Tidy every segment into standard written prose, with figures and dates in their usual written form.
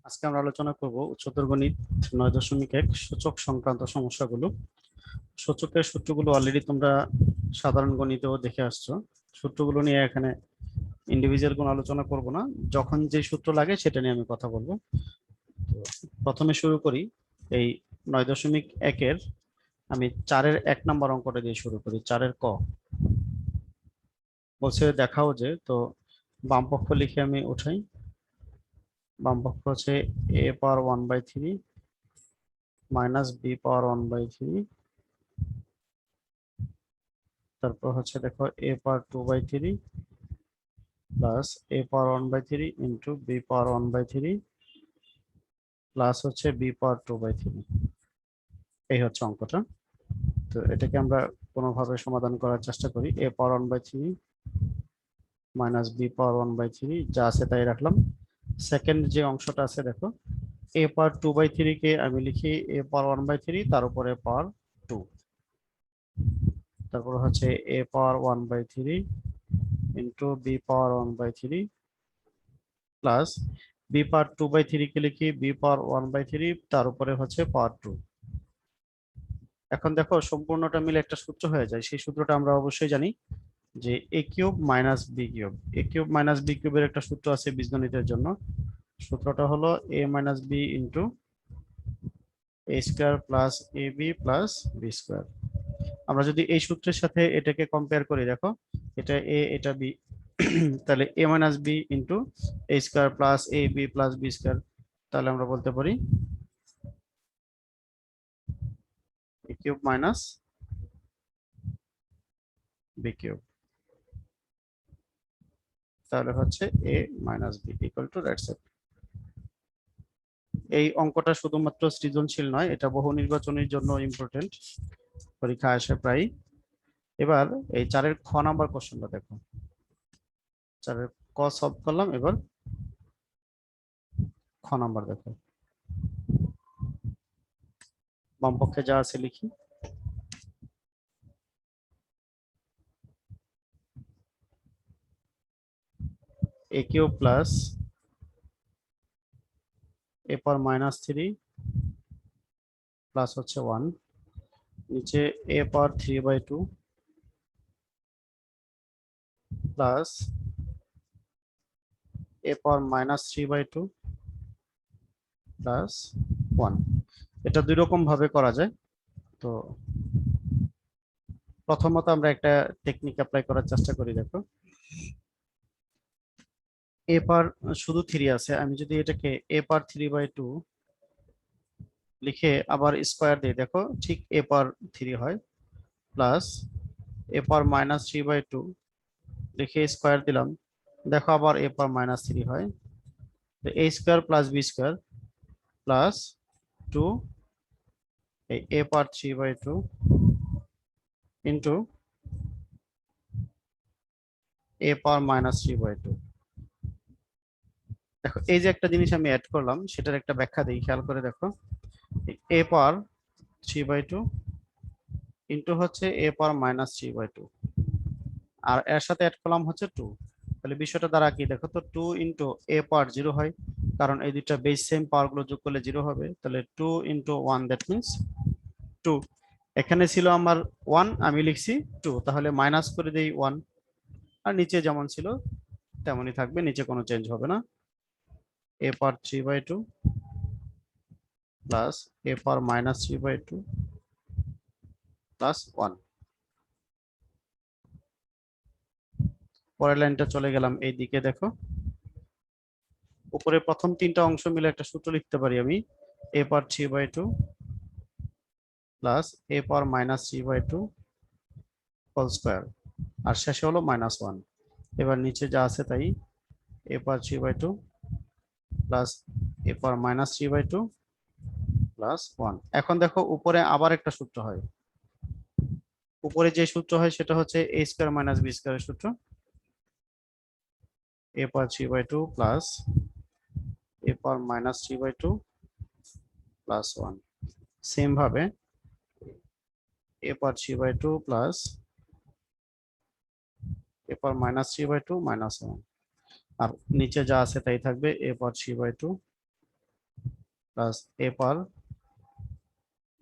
আজকে আমরা আলোচনা করব উচ্চতর গণিত 9.1 সূচক সংক্রান্ত সমস্যাগুলো। সূচকের সূত্রগুলো অলরেডি তোমরা সাধারণ গণিতেও দেখে আসছো। সূত্রগুলো নিয়ে এখানে ইন্ডিভিজুয়াল কোনো আলোচনা করব না, যখন যে সূত্র লাগে সেটা নিয়ে আমি কথা বলবো। প্রথমে শুরু করি এই 9.1-এর আমি 4-এর 1 নম্বর অঙ্কটা দিয়ে শুরু করি। 4-এর ক বলছে দেখাও যে, তো বাম পক্ষ লিখে আমি উঠাই। বাম পক্ষ হচ্ছে a power 1/3 minus b power 1/3, তারপর হচ্ছে দেখো a power 2/3 plus a power 1/3 into b power 1/3 plus হচ্ছে b পাওয়ার 2/3। এই হচ্ছে অঙ্কটা। তো এটাকে আমরা কোনোভাবে সমাধান করার চেষ্টা করি। a power 1/3 minus b power 1/3 যা আছে তাই রাখলাম। সেকেন্ড যে অংশটা আছে দেখো, a পাওয়ার 2/3 কে আমি লিখি a পাওয়ার 1/3 তার উপরে পাওয়ার 2, তারপর হচ্ছে a power 1/3 into b power 1/3 plus b পাওয়ার 2/3 কে লিখি b পাওয়ার 1/3 তার উপরে হচ্ছে পাওয়ার 2। এখন দেখো সম্পূর্ণটা মিলে একটা সূত্র হয়ে যায়। সেই সূত্রটা আমরা অবশ্যই জানি যে a cube minus b cube. a cube minus b কিউবের একটা সূত্র আছে বীজগণিতের জন্য। সূত্রটা হলো a minus b into a square plus ab plus b square. আমরা যদি এই সূত্রের সাথে এটাকে কম্পেয়ার করি, দেখো এটা a এটা b, তাহলে a minus b into a square plus ab plus b square, তাহলে আমরা বলতে পারি a cube minus b cube. তাহলে হচ্ছে a minus b equal to that's it. এই অঙ্কটা শুধুমাত্র সৃজনশীল নয়, এটা বহু নির্বাচনের জন্য ইম্পর্টেন্ট, পরীক্ষা আসে প্রায়। এবার এই 4-এর খ নাম্বার কোশ্চেনটা দেখো। 4-এর ক সলভ করলাম, এবার খ নাম্বার দেখো। বাম পক্ষে যা আছে লিখি। a cube plus a power minus 3 plus হচ্ছে 1, নিচে a power 3/2 plus a power minus 3/2 plus 1। এটা দুই রকম ভাবে করা যায়। তো প্রথমত আমরা একটা টেকনিক অ্যাপ্লাই করার চেষ্টা করি। দেখো a পাওয়ার শুধু 3 আছে, আমি যদি এটাকে a পাওয়ার 3/2 লিখে আবার স্কোয়ার দিই, দেখো ঠিক a পাওয়ার 3 হয়, প্লাস a পাওয়ার মাইনাস 3/2 লিখে স্কোয়ার দিলাম, দেখো আবার a পাওয়ার মাইনাস 3 হয়। তো a square plus b square plus 2 এই a power 3/2 into a power minus 3/2। দেখো এই যে একটা জিনিস আমি অ্যাড করলাম, সেটার একটা ব্যাখ্যা দিই, খেয়াল করে দেখো। a পাওয়ার 3/2 ইন্টু হচ্ছে a পাওয়ার মাইনাস 3/2, আর এর সাথে অ্যাড করলাম হচ্ছে 2। তাহলে বিষয়টা দ্বারা কি দেখো তো, 2 ইন্টু a পাওয়ার 0 হয়, কারণ এই দুইটা বেস সেম, পাওয়ার গুলো যোগ করলে 0 হবে। তাহলে 2 ইন্টু 1 দ্যাট মিনস 2। এখানে ছিল আমার 1, আমি লিখছি 2, তাহলে মাইনাস করে দেই 1, আর নিচে যেমন ছিল তেমনই থাকবে, নিচে কোনো চেঞ্জ হবে না। a power 3/2 plus a power minus 3/2 plus 1। পরের লাইনটা চলে গেলাম এই দিকে। দেখো উপরে প্রথম তিনটা অংশ মিলে একটা সূত্র লিখতে পারি আমি, a power 3/2 plus a power minus 3/2 whole square, আর শেষে হলো -1। এবার নিচে যা আছে তাই, a power 3/2 plus a power minus 3/2 plus 1। এখন দেখো উপরে আবার একটা সূত্র হয়। উপরে যে সূত্র হয় সেটা হচ্ছে a স্কোয়ার মাইনাস b স্কোয়ারের সূত্র, a power 3/2 plus a power minus 3/2 plus 1। Same ভাবে a power 3/2 plus a power minus 3/2 minus 1, আর নিচে যা আছে তাই থাকবে a power 3/2 plus A power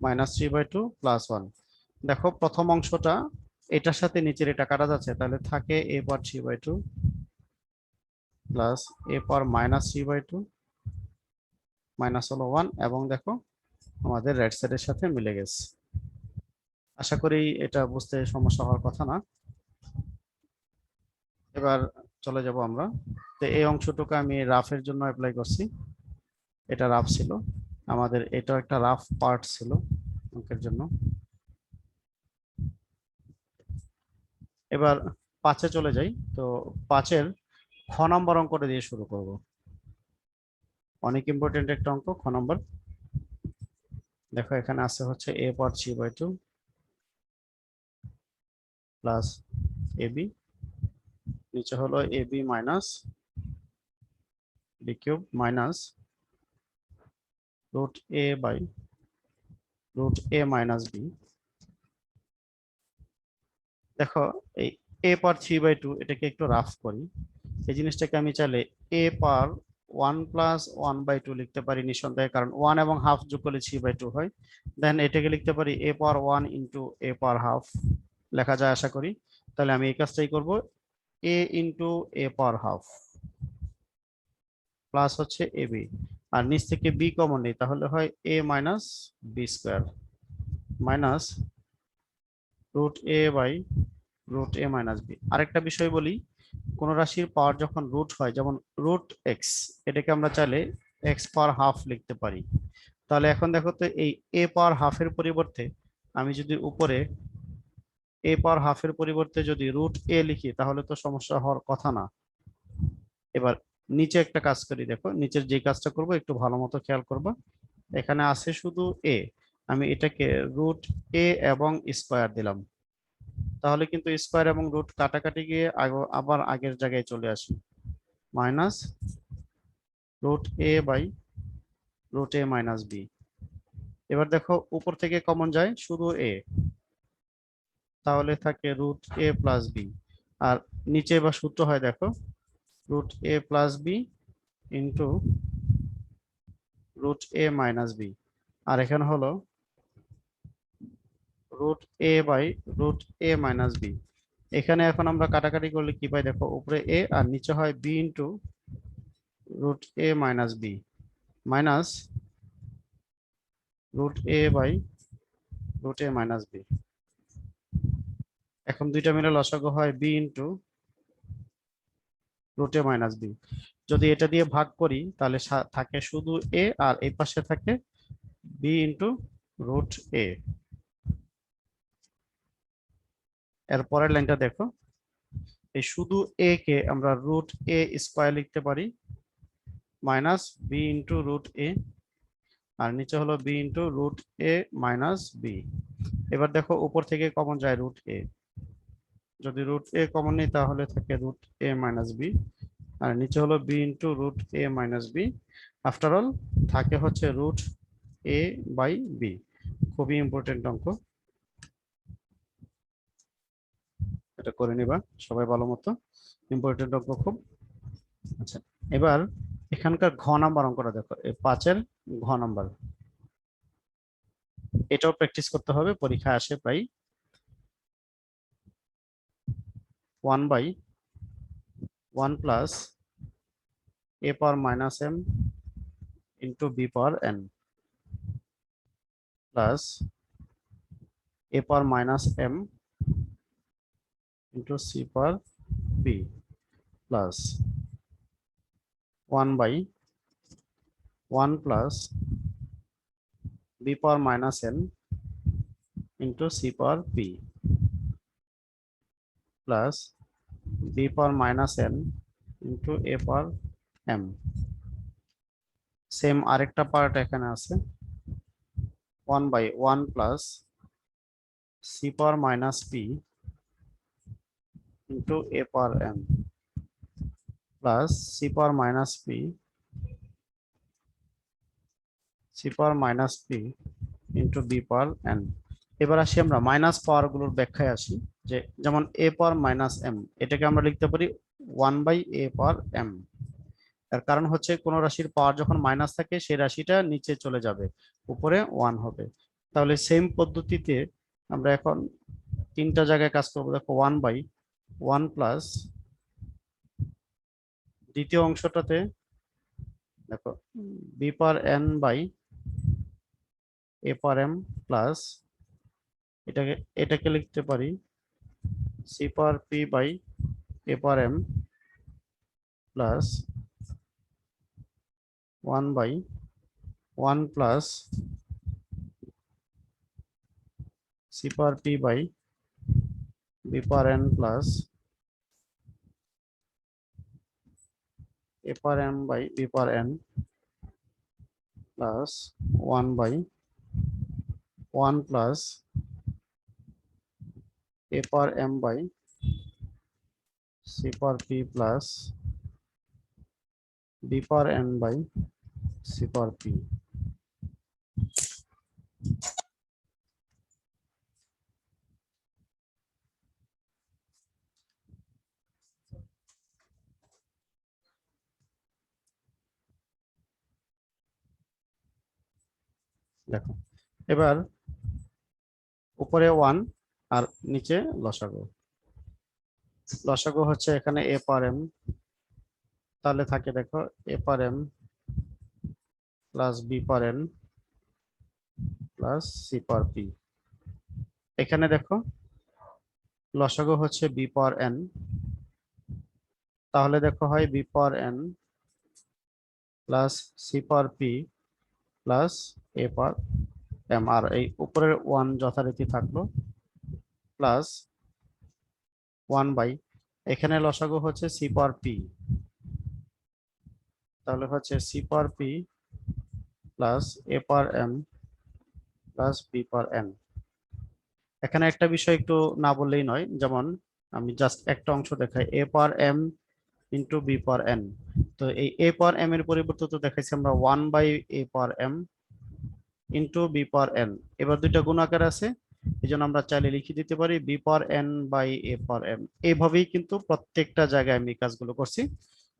-3/2 plus 1। দেখো প্রথম অংশটা এটার সাথে নিচের এটা কাটা যাচ্ছে, তাহলে থাকে এ পাওয়ার 3/2 প্লাস এ পাওয়ার -3/2 মাইনাস হলো 1, এবং দেখো আমাদের রাইট সাইডের সাথে মিলে গেছে। আশা করি এটা বুঝতে সমস্যা হওয়ার কথা না। এবার চলে যাব আমরা। তো এই অংশটুকু আমি রাফের জন্য অ্যাপ্লাই করছি, এটা রাফ ছিল আমাদের, এটা একটা রাফ পার্ট ছিল অঙ্কের জন্য। এবার 5-এ চলে যাই। তো 5-এর খ নম্বর অঙ্কটা দিয়ে শুরু করব, অনেক ইম্পর্টেন্ট একটা অঙ্ক। খ নম্বর দেখো এখানে আছে হচ্ছে এ পাওয়ার 3/2 প্লাস এবি, নিচে হলো A B minus B cube minus root A by root A minus B. দেখো এই এ পাওয়ার 3/2 এটাকে একটু রাফ করি। এই জিনিসটাকে আমি চাইলে এ পাওয়ার 1+1/2 লিখতে পারি নিঃসন্দেহে, কারণ 1 এবং হাফ যোগ করলে 3/2 হয়। দেন এটাকে লিখতে পারি এ পাওয়ার 1 ইন্টু এ পাওয়ার হাফ, লেখা যায় আশা করি। তাহলে আমি এই কাজটাই করব, এ into a power half plus হচ্ছে এ বি, আর নিচ থেকে বি কমন নেই, তাহলে হয় a minus B square minus root A by root A minus b. আরেকটা বিষয় বলি, কোন রাশির পাওয়ার যখন রুট হয়, যেমন রুট এক্স, এটাকে আমরা চাইলে এক্স পাওয়ার হাফ লিখতে পারি। তাহলে এখন দেখো তো, এই এ পাওয়ার হাফের পরিবর্তে আমি যদি উপরে এ পাওয়ার হাফের পরিবর্তে যদি রুট এ লিখি, তাহলে তো সমস্যা হওয়ার কথা না। এবার নিচে একটা কাজ করি, দেখো নিচের যে কাজটা করব একটু ভালো মতো খেয়াল করবো। এখানে আছে শুধু এ, আমি এটাকে রুট এ এবং স্কোয়ার দিলাম, তাহলে কিন্তু স্কোয়ার এবং রুট কাটাকাটি গিয়ে আবার আগের জায়গায় চলে আসি, minus root A by root A minus B. এবার দেখো উপর থেকে কমন যায় শুধু এ, তাহলে থাকে রুট এ প্লাস বি। আর নিচে বা সূত্র হয় দেখো root A plus B into root A minus B, আর এখানে হলো root A by root A minus B. এখানে এখন আমরা কাটাকাটি করলে কি পাই, দেখো উপরে এ আর নিচে হয় B into root A minus B minus root A by root A minus B. এখন দুইটা মিলে লসাগু হয় বি ইন্টু রুট এ মাইনাস বি। যদি এটা দিয়ে ভাগ করি তাহলে থাকে শুধু এ, আর এই পাশে থাকে বি ইন্টু রুট এ। এর পরের লাইনটা দেখো, এই শুধু এ কে আমরা রুট এ স্কোয়ার লিখতে পারি মাইনাস বি ইন্টু রুট এ, আর নিচে হলো বি ইন্টু রুট এ মাইনাস বি। এবার দেখো উপর থেকে কমন যায় রুট এ, যদি রুট এ কমন নেই তাহলে থাকে রুট এ মাইনাস বি, আর নিচে হলো বি ইন্টু রুট এ মাইনাস বি। আফটার অল থাকে হচ্ছে রুট এ বাই বি। খুবই ইম্পর্টেন্ট অঙ্ক, এটা করে নিবা সবাই ভালো মতো, ইম্পর্টেন্ট অঙ্ক খুব। আচ্ছা, এবার এখানকার ঘ নাম্বার অঙ্কটা দেখো, এই 5-এর ঘ নাম্বার, এটাও প্র্যাকটিস করতে হবে, পরীক্ষা আসে প্রায়। 1/1 plus a power minus m into b power n plus a power minus m into c power b plus 1/1 plus b power minus n into c power b plus b power minus n into a power m। Same আরেকটা part এখানে আছে, 1/1 plus c power minus p into a power m plus c power minus p into b power n। এবার আসি আমরা minus পাওয়ার গুলোর ব্যাখ্যায় আসি, যে যেমন a পাওয়ার মাইনাস m, এটাকে আমরা লিখতে পারি 1/a পাওয়ার m। এর কারণ হচ্ছে কোন রাশির পাওয়ার যখন মাইনাস থাকে সেই রাশিটা নিচে চলে যাবে, উপরে 1 হবে। তাহলে সেম পদ্ধতিতে আমরা এখন তিনটা জায়গায় কাজ করবো। দেখো 1/1 প্লাস দ্বিতীয় অংশটাতে দেখো B power N by A power M plus এটাকে এটাকে লিখতে পারি C power P by A power M plus 1/1 plus C power P by B power N plus A power M by B power N plus 1/1 plus a power m by c power p plus b power n by c power p। দেখো এবার উপরে 1 আর নিচে লসাগু। লসাগু হচ্ছে এখানে a power m, তাহলে থাকে দেখো a power m plus b power n plus c power p। এখানে দেখো লসাগু হচ্ছে b পাওয়ার n, তাহলে দেখো হয় b power n plus c power p plus a power m, আর এই উপরের 1 যথারীতি থাকলো প্লাস 1 বাই এখানে লসাগু হচ্ছে c পাওয়ার p, তাহলে হচ্ছে c power p plus a power m plus b power n। এখানে একটা বিষয় একটু না বললেই নয়, যেমন আমি জাস্ট একটা অংশ দেখাই a power m into b power n। তো এই a পাওয়ার m এর পরিবর্তে তো দেখাইছি আমরা 1/a পাওয়ার m into b power n। এবার দুইটা গুণ আকার আছে, এই জন্য আমরা চাইলে লিখে দিতে পারি b power n by a power m। এইভাবেই কিন্তু প্রত্যেকটা জায়গায় আমি কাজগুলো করছি।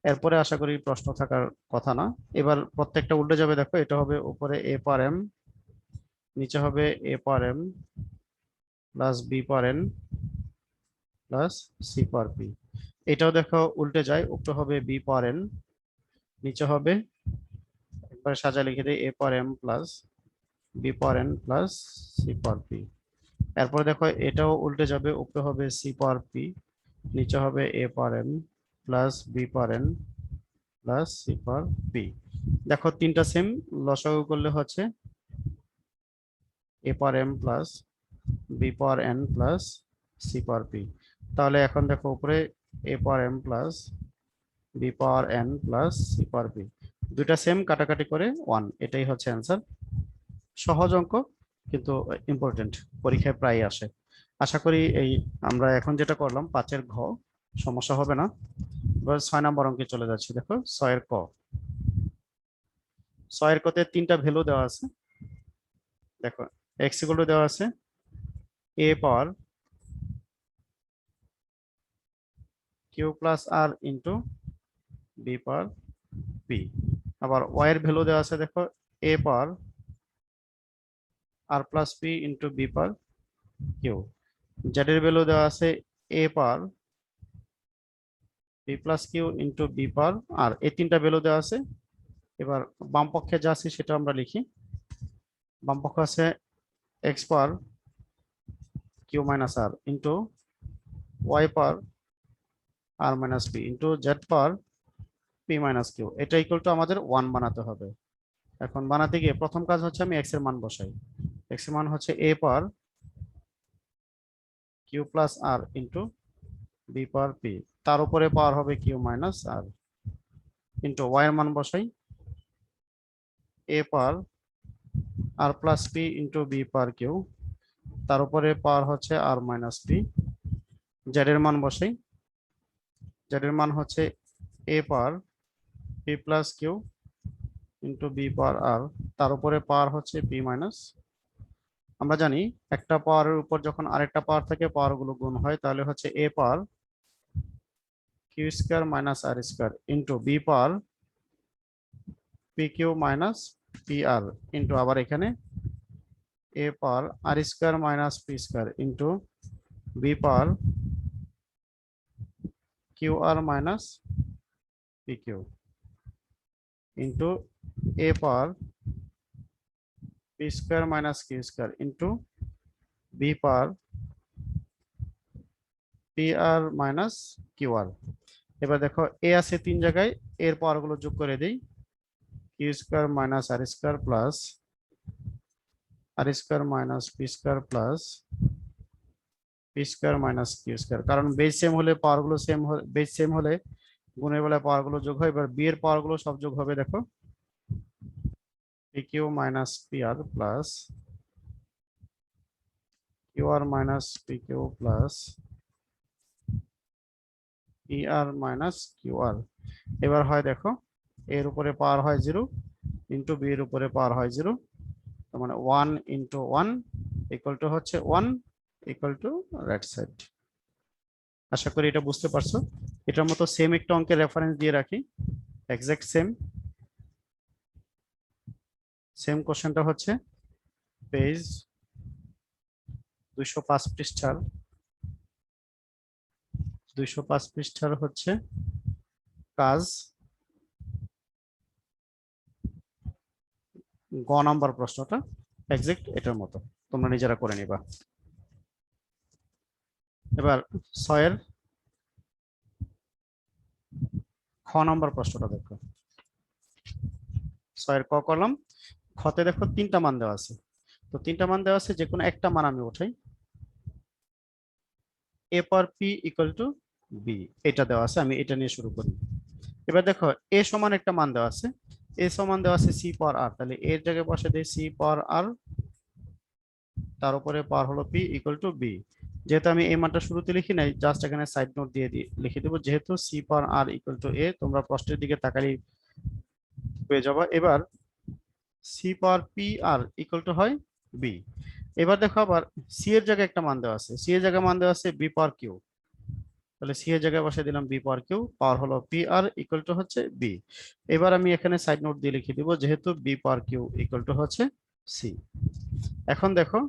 এরপরে আশা করি প্রশ্ন থাকার কথা না। এবার প্রত্যেকটা উল্টে যাবে, দেখো এটা হবে উপরে a পাওয়ার m, নিচে হবে a power m plus b power n plus c power p। এটাও দেখো উল্টে যায়, উপরে হবে b পাওয়ার n, নিচে হবে একবার সাজা লিখে দেয় a power m plus b power n plus c power p। এরপর দেখো এটাও উল্টে যাবে, উপরে হবে c পাওয়ার p, নিচে হবে a power m plus b power n plus c power p। দেখো তিনটা সেম, লসাগু করলে হচ্ছে a power m plus b power n plus c power p। তাহলে এখন দেখো উপরে a power m plus b power n plus c power p, দুইটা সেম, কাটাকাটি করে 1, এটাই হচ্ছে অ্যান্সার। সহজ অঙ্ক কিন্তু ইম্পর্টেন্ট, পরীক্ষায় প্রায় আসে। আশা করি এই আমরা এখন যেটা করলাম 5-এর ঘ সমস্যা হবে না। এবার 6 নম্বর অঙ্কে চলে যাচ্ছি। দেখো 6-এর ক। 6-এর কতে তিনটা ভ্যালু দেওয়া আছে। দেখো x ইকুয়াল টু দেওয়া আছে a power q plus r into b power p। আবার y এর ভ্যালু দেওয়া আছে দেখো a power r plus p into b power q। z এর ভ্যালু দেওয়া আছে a power b plus q into b power r। এই তিনটা ভ্যালু দেওয়া আছে। এবার বাম পক্ষে যা আছে সেটা আমরা লিখি। বাম পক্ষ আছে x পাওয়ার q minus r into y পাওয়ার r minus p into z পাওয়ার p মাইনাস q। এটা ইকুয়াল টু আমাদের 1 বানাতে হবে। এখন বানাতে গিয়ে প্রথম কাজ হচ্ছে আমি x এর মান বসাই। x এর মান হচ্ছে a power q plus r into b power p, তার উপরে পাওয়ার হবে q minus r into y এর মান বসাই a power r plus p into b power q, তার উপরে পাওয়ার হচ্ছে r মাইনাস p। z এর মান বসাই, z এর মান হচ্ছে a power p plus q into b power r, তার উপরে পাওয়ার হচ্ছে p মাইনাস। আমরা জানি একটা পাওয়ারের উপর যখন আরেকটা পাওয়ার থাকে পাওয়ার গুলো গুণ হয়, তাহলে হচ্ছে a power q square minus r square into b power P Q minus P r into আবার এখানে a power r square minus p square into b power q R minus P q into a power p square minus q square into b power P R minus Q R. এবার দেখো এ আছে 3 জায়গায়, এর পাওয়ার গুলো যোগ করে দিই, q square minus r square plus r square minus p square plus p square minus q square. কারণ বেস সেম হলে পাওয়ার গুলো সেম, বেস সেম হলে গুণের বেলায় পাওয়ার গুলো যোগ হয়। এবার বি এর পাওয়ার গুলো সব যোগ হবে, দেখো P Q minus P R plus Q আর minus P Q plus P আর মাইনাস কিউ আর। এবার হয় দেখো এর উপরে পাওয়ার হয় 0 ইন্টু বি এর উপরে পাওয়ার হয় 0, তার মানে 1 ইন্টু 1 ইকুয়াল টু হচ্ছে 1 ইকুয়াল টু রাইট সাইড। আশা করি এটা বুঝতে পারছো। এটার মতো সেম একটা অঙ্কের রেফারেন্স দিয়ে রাখি, এক্সাক্ট সেম কোশ্চেনটা হচ্ছে পেজ 205 পৃষ্ঠার 205 পৃষ্ঠার হচ্ছে কাজ গ নাম্বার প্রশ্নটা এক্সাক্ট এটার মতো, তোমরা নিজেরা করে নিবা। এবার 6 এর খ নাম্বার প্রশ্নটা দেখো। 6 এর ক কলম, খতে দেখো 3টা মান দেওয়া আছে। তো 3টা মান দেওয়া আছে, যে কোনো একটা মান আমি উঠাই। এ power P equal to B, এটা দেওয়া আছে, আমি এটা নিয়ে শুরু করি। এবার দেখো এ সমান একটা মান দেওয়া আছে, এ সমান দেওয়া আছে সি পাওয়ার আর, তাহলে এর জায়গায় বসে দেই সি পাওয়ার আর, তার উপরে পাওয়ার হলো পি ইকুয়াল টু বি। যেহেতু আমি এই মানটা শুরুতে লিখি নাই, জাস্ট এখানে সাইড নোট দিয়ে লিখে দেবো, যেহেতু C power R equal to A, তোমরা প্রশ্নের দিকে তাকালেই পেয়ে যাবো। এবার C power P R equal to হয় বি। এবার দেখো আবার সি এর জায়গায় একটা মান দেওয়া আছে, সি এর জায়গায় মান দেওয়া আছে বি পাওয়ার কিউ, তাহলে সি এর জায়গায় বসে দিলাম বি পাওয়ার কিউ, পাওয়ার হলো পি আর ইকুয়াল টু হচ্ছে বি। এবার আমি এখানে সাইড নোট দিয়ে লিখে দিব, যেহেতু B power Q equal to হচ্ছে সি। এখন দেখো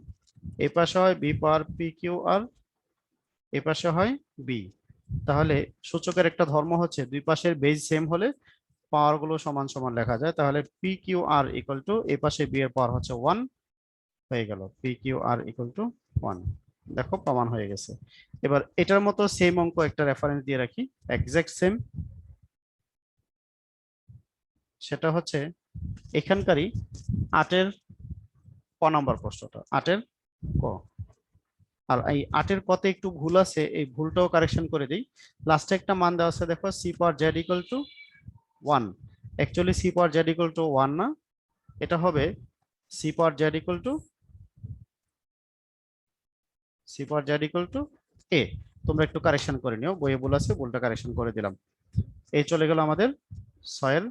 এই পাশে হয় B power P Q R, এই পাশে হয় বি। তাহলে সূচকের একটা ধর্ম হচ্ছে দুই পাশের বেজ সেম হলে পাওয়ার গুলো সমান সমান লেখা যায়। তাহলে P Q R equal to এই পাশে বি এর পাওয়ার হচ্ছে 1 হয়ে গেল, P Q R equal to 1। দেখো প্রমাণ হয়ে গেছে। এবার এটার মতো সেম অঙ্ক একটা রেফারেন্স দিয়ে রাখি, এক্সাক্ট সেম, সেটা হচ্ছে এখানকারই 8 এর ক নম্বর প্রশ্নটা, 8 এর ক। আর এই 8 এর কতে একটু ভুল আছে, এই ভুলটাও কারেকশন করে দিই। লাস্টে একটা মান দেওয়া আছে, দেখো C power Z equal to 1, actually C power Z equal to 1 না, এটা হবে C power Z equal to C power Z equal to A. তোমরা একটু কারেকশন করে নিও, বইয়ে ভুল আছে, ভুলটা কারেকশন করে দিলাম। এই চলে গেল আমাদের 6 এর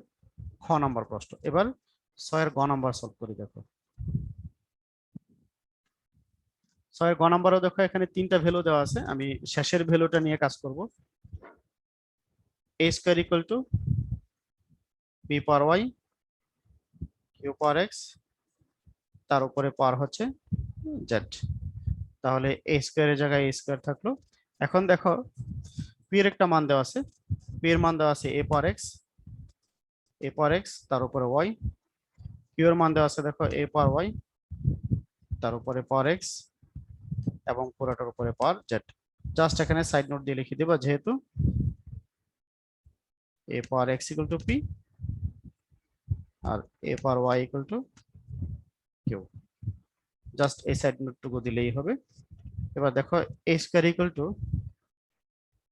খ নাম্বার প্রশ্ন। এবার 6 এর গ নাম্বার সলভ করি। দেখো 6 এর গ নাম্বারও দেখো এখানে 3টা ভ্যালু দেওয়া আছে, আমি শেষের ভ্যালুটা নিয়ে কাজ করব। a square equal two b power y q power x, তার উপরে পাওয়ার হচ্ছে z। তাহলে a স্কয়ারের জায়গায় a স্কয়ার থাকলো। এখন দেখো p এর একটা মান দেওয়া আছে, p এর মান দেওয়া আছে a পাওয়ার x, তার উপরে y। q এর মান দেওয়া আছে দেখো a পাওয়ার y, তার উপরে পাওয়ার x, এবং পুরোটার উপরে পাওয়ার z। জাস্ট এখানে সাইড নোট দিয়ে লিখে দেবা, যেহেতু a power x equal to p আর a power y equal to q, just এই সাইড নোটটুকু দিলেই হবে। এবার দেখো a square equal to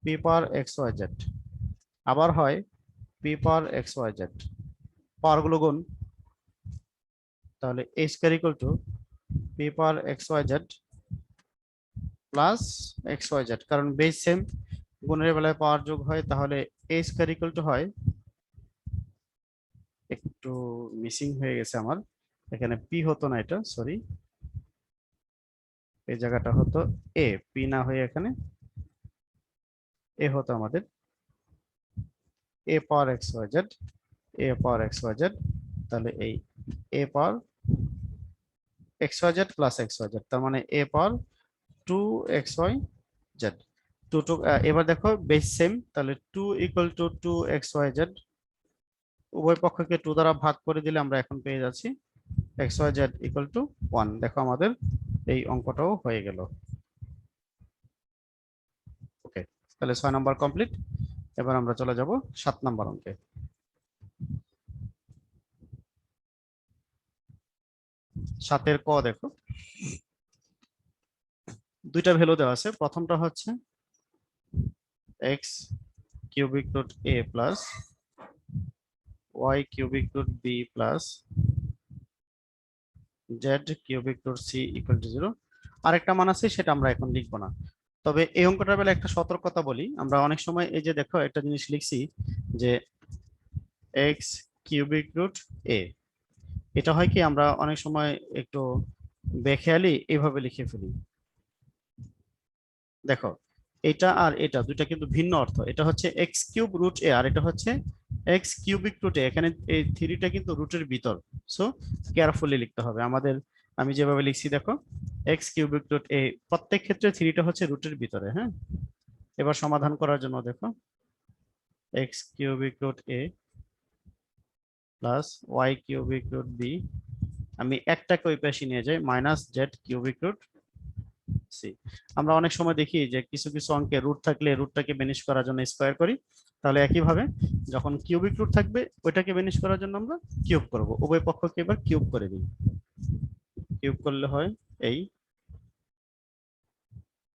p power x y z, আবার হয় p power x y z, পাওয়ার গুলো গুণ, তাহলে a square equal to p power x y z plus x y z, কারণ বেস সেম, গুণের বেলায় পাওয়ার যোগ হয়। তাহলে a স্কয়ার ইকুয়াল টু হয়, একটু মিসিং হয়ে গেছে আমার, এখানে p হতো না, এটা সরি, এই জায়গাটা হতো a, p না হয়ে এখানে a হতো আমাদের a power x y z, a power x y z তাহলে এই A power X Y Z plus X Y Z, তার মানে এ পাওয়ার 2xyz। এবার দেখো বেস সেম, তাহলে 2 ইকুয়াল টু 2xyz, উভয় পক্ষকে 2 দ্বারা ভাগ করে দিলে আমরা এখন পেয়ে যাচ্ছি xyz ইকুয়াল টু 1। দেখো আমাদের এই অঙ্কটাও হয়ে গেল। ওকে, তাহলে 6 নাম্বার কমপ্লিট। এবার আমরা চলে যাব 7 নাম্বার অঙ্কে। 7 ক দেখো, দুইটা ভ্যালু দেওয়া আছে। প্রথমটা হচ্ছে x cubic root a plus y cubic root b plus z cubic root c equal to 0। আরেকটা মান আছে, সেটা আমরা এখন লিখবো না। তবে এই অঙ্কটার বেলা একটা সতর্কতা বলি, আমরা অনেক সময় এই যে দেখো একটা জিনিস লিখছি যে x কিউবিক রুট a, এটা হয় কি আমরা অনেক সময় একটু বেখেয়ালি এইভাবে লিখে ফেলি। দেখো এটা আর এটা দুইটা কিন্তু ভিন্ন অর্থ। এটা হচ্ছে এক্স কিউব রুট এ, আর এটা হচ্ছে এক্স কিউবিক রুট এ। এখানে এই থ্রিটা কিন্তু রুটের ভিতর, সো কেয়ারফুলি লিখতে হবে আমাদের। আমি যেভাবে লিখছি দেখো, এক্স কিউবিক রুট এ, প্রত্যেক ক্ষেত্রে থ্রিটা হচ্ছে রুটের ভিতরে। হ্যাঁ, এবার সমাধান করার জন্য দেখো X cubic root A plus Y cubic root B, আমি একটাকে ওই পাশে নিয়ে যাই, minus Z cubic root C. আমরা অনেক সময় দেখি যে কিছু কিছু অঙ্কে রুট থাকলে রুটটাকে বেনিশ করার জন্য স্কোয়ার করি। তাহলে একইভাবে যখন কিউবিক রুট থাকবে ওইটাকে বেনিশ করার জন্য আমরা কিউব করব। উভয় পক্ষকে এবার কিউব করে দিই। কিউব করলে হয় এই,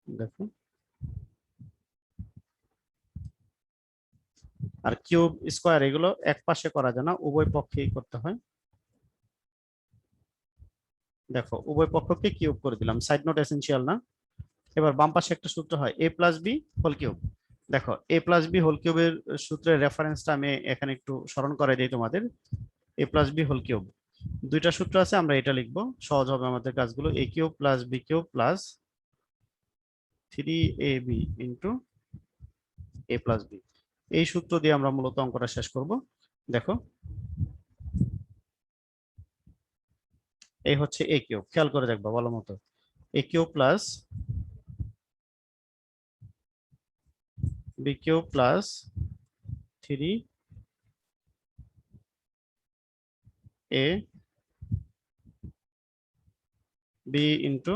দেখো, আর কিউব স্কোয়ার এগুলো এক পাশে করা যায় না, উভয় পক্ষেই করতে হয়। দেখো উভয় পক্ষকে কিউব করে দিলাম, সাইড নোট এসেনশিয়াল না। এবার বাম পাশে একটা সূত্র হয় এ প্লাস বি হোল কিউব। দেখো এ প্লাস বি হোল কিউবের সূত্রের রেফারেন্সটা আমি এখানে একটু স্মরণ করে দিই তোমাদের। এ প্লাস বি হোল কিউব, দুইটা সূত্র আছে, আমরা এটা লিখবো, সহজ হবে আমাদের কাজগুলো। A cube plus B cube plus 3ab into A plus B, এই সূত্র দিয়ে আমরা মূলত অঙ্কটা শেষ করব। দেখো এই হচ্ছে এ কিউব, খেয়াল করে দেখবো ভালো মতো। A cube plus B cube plus 3a B into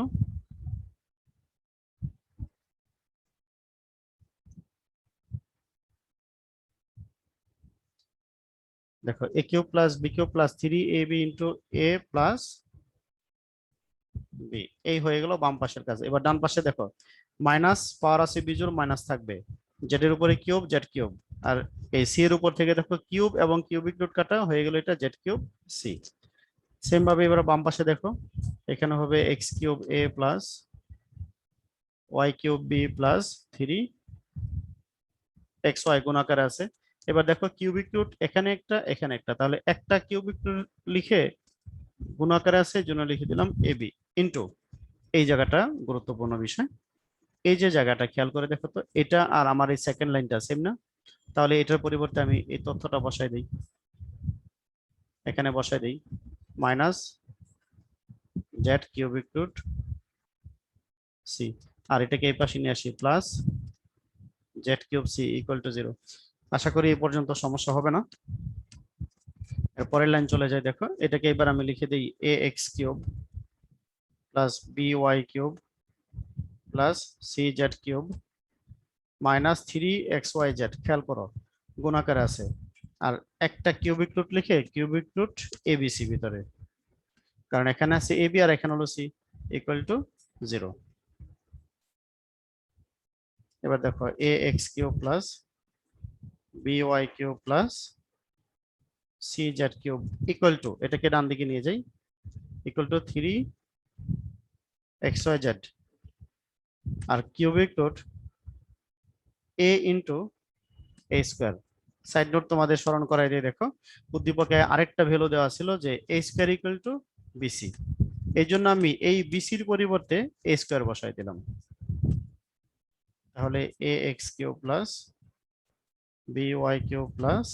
দেখো A cube plus B cube plus 3ab into A plus B, এই হয়ে গেল বাম পাশের কাজ। এবার ডান পাশে দেখো মাইনাস পাওয়ার আছে বিজোড়, মাইনাস থাকবে, জেড এর উপরে কিউব জেড কিউব, আর এই সি এর উপর থেকে দেখো কিউব এবং কিউবিক রুট কাটা হয়ে গেল, এটা জেড কিউব সি। সেম ভাবে এবার বাম পাশে দেখো, এখানে হবে X cube A plus Y cube B plus 3xy গুণাকারে আছে। এবার দেখো কিউবিক রুট এখানে একটা এখানে একটা, তাহলে একটা কিউবিক রুট লিখে গুণাকারে আছে, এই জন্য লিখে দিলাম এবি ইন্টু, এই জায়গাটা গুরুত্বপূর্ণ বিষয়, এই যে জায়গাটা খেয়াল করে দেখো তো, এটা আর আমার এই সেকেন্ড লাইনটা সেম না? তাহলে এটার পরিবর্তে আমি এই তথ্যটা বসাই দিই, এখানে বসাই দিই minus Z cubic root C, আর এটাকে এই পাশে নিয়ে আসি plus Z cube C equal to 0। আশা করি এই পর্যন্ত সমস্যা হবে না। এর পরের লাইন চলে যায়, দেখো এটাকে এবার আমি লিখে দিই A X cube plus B Y cube plus C Z cube minus 3xyz, খেয়াল করো গুণাকারে আছে, আর একটা কিউবিক রুট লিখে কিউবিক রুট এবিসি ভিতরে, কারণ এখানে আছে এবি আর এখানে হলো সি, ইকুয়াল টু 0। এবার দেখো A X cube plus B Y cube plus C Z cube equal to, এটাকে ডান দিকে নিয়ে যাই, ইকুয়াল টু 3xyz, আর cubic root A into A square. Side note তোমাদের স্মরণ করাই দিয়ে দেখো, উদ্দীপকে আরেকটা ভ্যালু দেওয়া ছিল যে A square equal to BC, এই জন্য আমি এই বিসির পরিবর্তে এ স্কোয়ার বসাই দিলাম। তাহলে A X cube plus B Y cube plus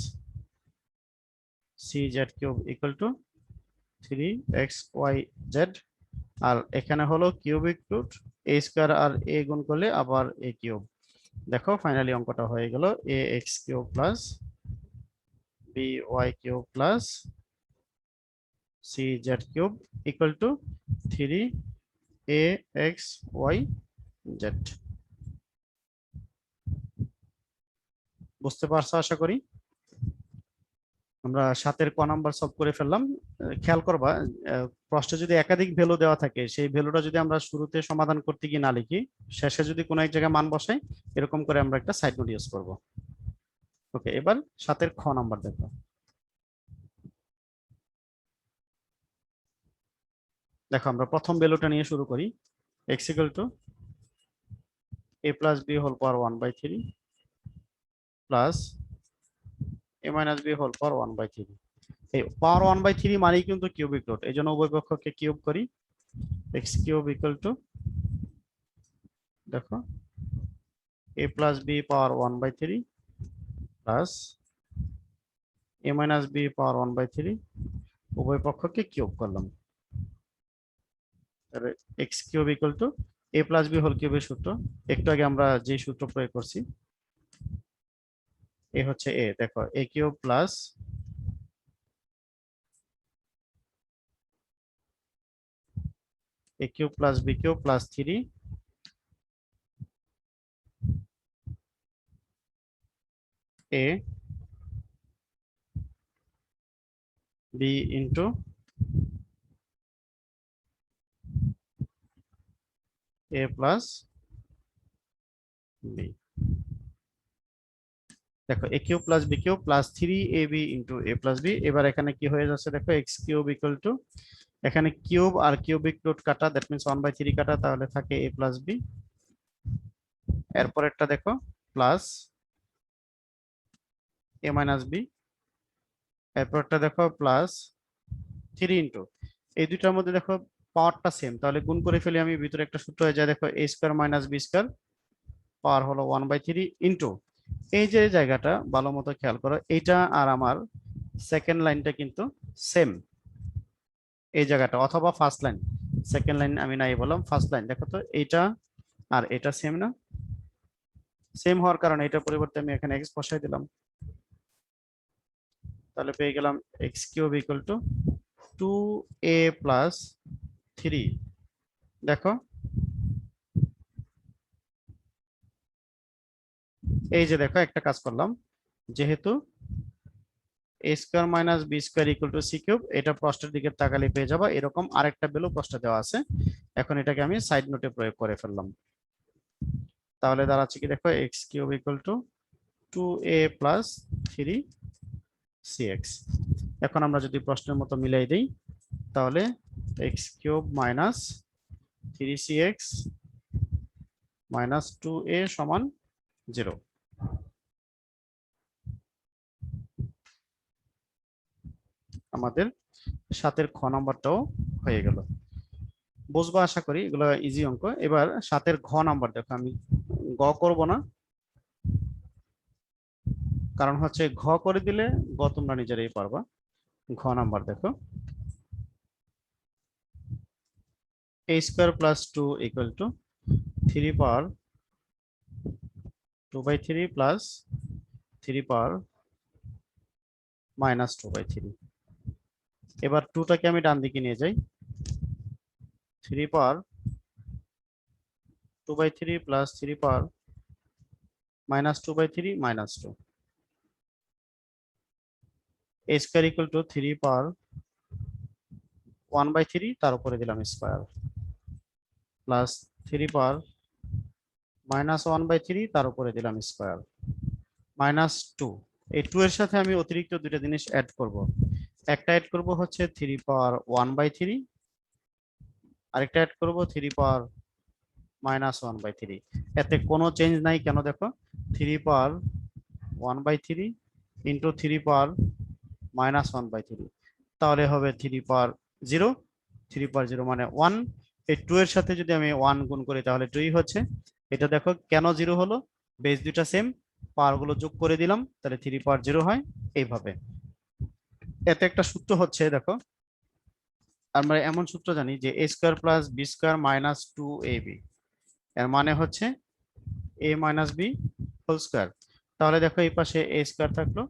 C Z cube equal to 3xyz, আর এখানে হলো কিউবিক রুট এ স্কোয়ার আর এ গুণ করলে আবার এ কিউব। দেখো ফাইনালি অঙ্কটা হয়ে গেল A X cube plus B Y cube plus C Z cube equal to 3axyz। বুঝতে পারছো আশা করি। আমরা 7-এর ক নাম্বার সলভ করে ফেললাম। খেয়াল করবা, প্রশ্নে যদি একাধিক ভ্যালু দেওয়া থাকে সেই ভ্যালুটা যদি আমরা শুরুতে সমাধান করতে গিয়ে না লিখি, শেষে যদি কোনো এক জায়গায় মান বসাই, এরকম করে আমরা একটা সাইড নোট ইউজ করব। ওকে, এবার 7-এর খ নাম্বার দেখো। দেখো আমরা প্রথম ভ্যালুটা নিয়ে শুরু করি। x equal to a plus b whole power 1/3 plus a minus b whole power 1/3। এই পাওয়ার 1/3 মানেই কিন্তু কিউবিক রুট, এই জন্য উভয় পক্ষকে কিউব করি। x কিউব ইকুয়াল টু, দেখো a plus b power 1/3 plus a minus b power 1/3, উভয় পক্ষকে কিউব করলাম। তাহলে x cube equal to a plus b whole কিউবের সূত্র, একটু আগে আমরা যে সূত্র প্রয়োগ করছি, এ হচ্ছে a, দেখো a cube plus a cube plus b cube plus 3 a b into a plus b। দেখো a cube plus b cube plus 3ab into a plus b। এবার এখানে কি হয়ে যাচ্ছে, দেখো x কিউব ইকুয়াল টু, এখানে cube আর cubic root কাটা, that means 1/3 কাটা, তাহলে থাকে a প্লাস b। এরপরেরটা দেখো প্লাস a মাইনাস b, এরপরটা দেখো প্লাস 3 ইন্টু, এই দুইটার মধ্যে দেখো পাওয়ারটা সেম, তাহলে গুণ করে ফেলি আমি, ভিতরে একটা সূত্র হয়ে যায়, দেখো a square minus b square, power হলো 1/3 ইন্টু, এই যে জায়গাটা ভালো মতো খেয়াল করো, এইটা আর আমার সেকেন্ড লাইনটা কিন্তু সেম, এই জায়গাটা অথবা ফার্স্ট লাইন, সেকেন্ড লাইন আমি নাই বললাম, ফার্স্ট লাইন, দেখো তো এইটা আর এটা সেম না? সেম হওয়ার কারণে এটার পরিবর্তে আমি এখানে এক্স বসাই দিলাম, তাহলে পেয়ে গেলাম x cube equal two 2a plus 3। দেখো এই যে দেখো একটা কাজ করলাম, যেহেতু a square minus B square equal to C cube, এটা প্রশ্নের দিকে তাকালে পেয়ে যাবা, এরকম আরেকটা ভ্যালু প্রশ্নে দেওয়া আছে। এখন এটাকে আমি সাইড নোটে প্রয়োগ করে ফেললাম, তাহলে দাঁড়াচ্ছে কি, দেখো x cube equal two 2a plus 3cx। এখন আমরা যদি প্রশ্নের মতো মিলাই দিই, তাহলে x cube minus 3cx minus 2a সমান 0। আমাদের 7-এর খ নাম্বারটাও হয়ে গেল। বুঝবা আশা করি, এগুলো ইজি অঙ্ক। এবার 7-এর ঘ নাম্বার দেখো, আমি গ করব না, কারণ হচ্ছে ঘ করে দিলে গ তোমরা নিজেরাই পারবা। ঘ নাম্বার দেখো, a square plus 2 equal to 3 power 2/3 plus 3 power minus 2/3। এবার 2টাকে আমি ডান দিকে নিয়ে যাই, 3 পাওয়ার 2/3 plus 3 power minus 2/3 minus 2, a square equal to 3 power 1/3, তার উপরে দিলাম স্কোয়ার, প্লাস 3 পাওয়ার মাইনাস 1/3, তার উপরে দিলাম স্কোয়ার, মাইনাস 2। এই 2 এর সাথে আমি অতিরিক্ত দুইটা জিনিস অ্যাড করব। একটা অ্যাড করব হচ্ছে 3 পাওয়ার 1/3, আরেকটা অ্যাড করব 3 পাওয়ার মাইনাস 1/3। এতে কোনো চেঞ্জ নাই, কেন দেখো 3 পাওয়ার 1/3 ইন্টু 3 পাওয়ার মাইনাস 1/3, তাহলে হবে 3 পাওয়ার 0, 3 পাওয়ার 0 মানে 1। এই 2 এর সাথে যদি আমি 1 গুণ করি তাহলে 2ই হচ্ছে। এটা দেখো কেন 0 হলো, বেস দুইটা সেম, পাওয়ার গুলো যোগ করে দিলাম, তাহলে 3 পাওয়ার 0 হয়। এইভাবে এতে একটা সূত্র হচ্ছে দেখো, আমরা এমন সূত্র জানি যে A square plus B square minus 2ab, এর মানে হচ্ছে a minus B whole square. তাহলে দেখো এই পাশে a স্কোয়ার থাকলো,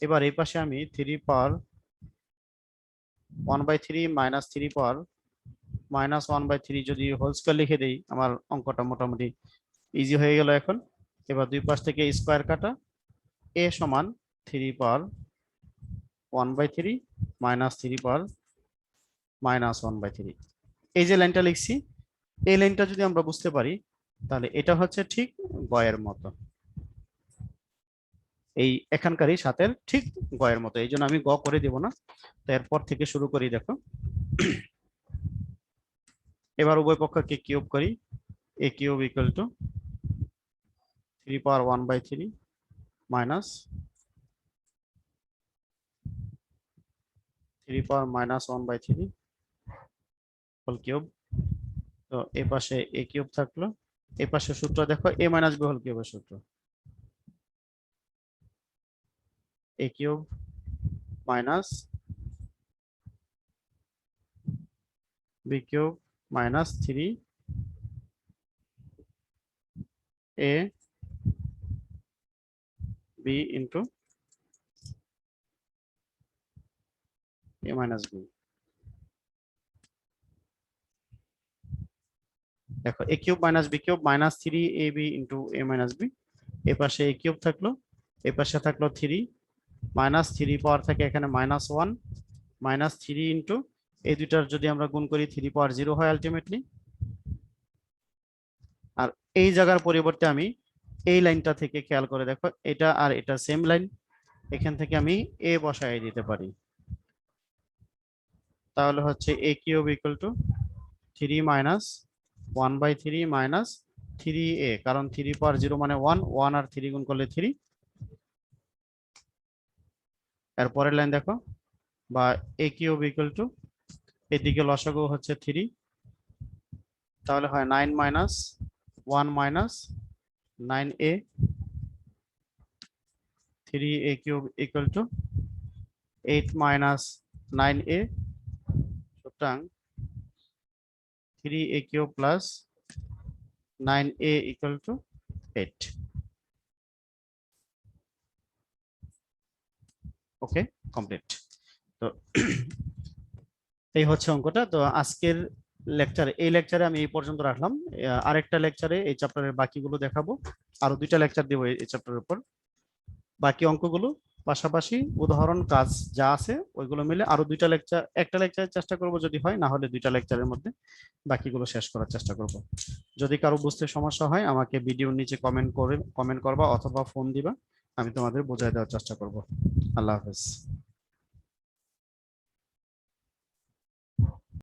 এবার এই পাশে আমি 3 পাওয়ার 1/3 মাইনাস 3 পাওয়ার মাইনাস 1/3 যদি হোল স্কোয়ার লিখে দেই, আমার অঙ্কটা মোটামুটি ইজি হয়ে গেল এখন। এবার দুই পাশ থেকে স্কোয়ার কাটা, a সমান 3 পাওয়ার 1/3 মাইনাস 3 পাওয়ার মাইনাস 1/3। এই যে লাইনটা লিখছি, এই লাইনটা যদি আমরা বুঝতে পারি তাহলে এটা হচ্ছে ঠিক গয়ের মতো, এই এখানকারই সাথের ঠিক গয়ের মতো, এই জন্য আমি গ করে দেব না। তো এরপর থেকে শুরু করি দেখো। এবার উভয় পক্ষকে কিউব করি, a cube equal to 3 power 1/3 minus 3 power minus 1/3 whole cube. তো এ পাশে a কিউব থাকলো, এ পাশে সূত্র দেখো a মাইনাস b হোল কিউবের সূত্র, a cube minus b cube minus 3ab into a minus b। দেখো a cube minus b cube minus 3ab into a minus b, এ পাশে a কিউব থাকলো, এ পাশে থাকলো 3 মাইনাস 3 পাওয়ার থেকে এখানে মাইনাস 1 মাইনাস 3 ইন্টু এই দুইটার যদি আমরা গুণ করি 3 পাওয়ার 0 হয় আলটিমেটলি। আর এই জায়গার পরিবর্তে আমি এই লাইনটা থেকে খেয়াল করে দেখো, এটা আর এটা সেম লাইন, এখান থেকে আমি a বসায় দিতে পারি। তাহলে হচ্ছে a cube equal to 3 minus 1/3 minus 3a, কারণ 3 পাওয়ার 0 মানে 1, 1 আর 3 গুণ করলে 3। এরপরের লাইন দেখো, বা a কিউব ইকুয়াল টু, এদিকে লসাগু হচ্ছে 3, তাহলে হয় 9 minus 1 minus 9a, 3a cube equal two 8 minus 9a, সুতরাং 3a cube plus 9a equal to 8। Okay, complete. তো এই হচ্ছে অঙ্কটা। তো আজকের এই লেকচারে আমি এই পর্যন্ত রাখলাম। আরেকটা লেকচারে এই চ্যাপ্টারের বাকিগুলো দেখাবো, আরো 2টা লেকচার দেবো এই চ্যাপ্টারের উপর। বাকি অঙ্কগুলো পাশাপাশি উদাহরণ কাজ যা আছে ওইগুলো মিলে আরো 2টা লেকচার, একটা লেকচারের চেষ্টা করব, যদি হয়, না হলে 2টা লেকচারের মধ্যে বাকিগুলো শেষ করার চেষ্টা করব। যদি কারো বুঝতে সমস্যা হয় আমাকে ভিডিওর নিচে কমেন্ট করবা অথবা ফোন দিবা, আমি তোমাদের বোঝায় দেওয়ার চেষ্টা করব। আল্লাহ হাফেজ।